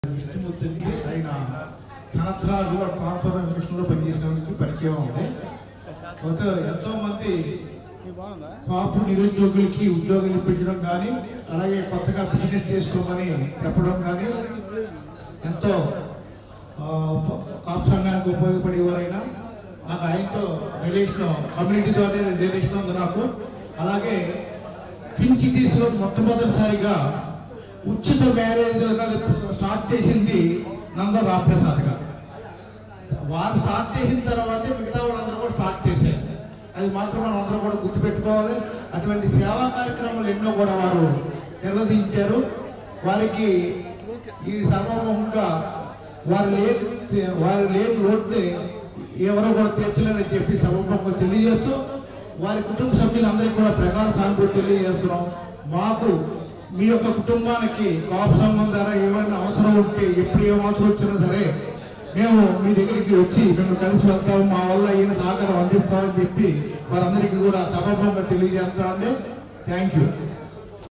ఆయన సంవత్సరాలు కూడా ట్రాన్స్ఫర్మేషన్లో పనిచేసిన పరిచయం ఉంది. ఎంతో మంది కాపు నిరుద్యోగులకి ఉద్యోగాలు ఇప్పించడం కానీ, అలాగే కొత్తగా బిజినెస్ చేసుకోమని చెప్పడం కానీ, ఎంతో కాపు సంఘానికి ఉపయోగపడేవారైనా నాకు ఆయనతో రిలేషన్, కమ్యూనిటీ ద్వారా రిలేషన్ ఉంది నాకు. అలాగే క్వీన్ సిటీస్లో మొట్టమొదటిసారిగా ఉచిత మ్యారేజ్ స్టార్ట్ చేసింది నందం రామప్రసాద్ గారు. వారు స్టార్ట్ చేసిన తర్వాతే మిగతా వాళ్ళందరూ కూడా స్టార్ట్ చేశారు. అది మాత్రం మనం అందరూ కూడా గుర్తుపెట్టుకోవాలి. అటువంటి సేవా కార్యక్రమాలు ఎన్నో కూడా వారు నిర్వహించారు. వారికి ఈ సభాముఖంగా వారు లేని లోటుని ఎవరో కూడా తీర్చలేరని చెప్పి సభాముఖంగా తెలియజేస్తూ, వారి కుటుంబ సభ్యులందరికీ కూడా ప్రగాఢ సానుభూతి తెలియజేస్తున్నాం. మాకు మీ యొక్క కుటుంబానికి కాపు సంఘం ద్వారా ఏమైనా అవసరం ఉంటే, ఎప్పుడు ఏం అవసరం వచ్చినా సరే మేము మీ దగ్గరికి వచ్చి మేము కలిసి వెళ్తాము, మా వల్ల ఈయన సహకారం అందిస్తామని చెప్పి వారందరికీ కూడా సభాముఖంగా తెలియజేస్తామండి. Thank you.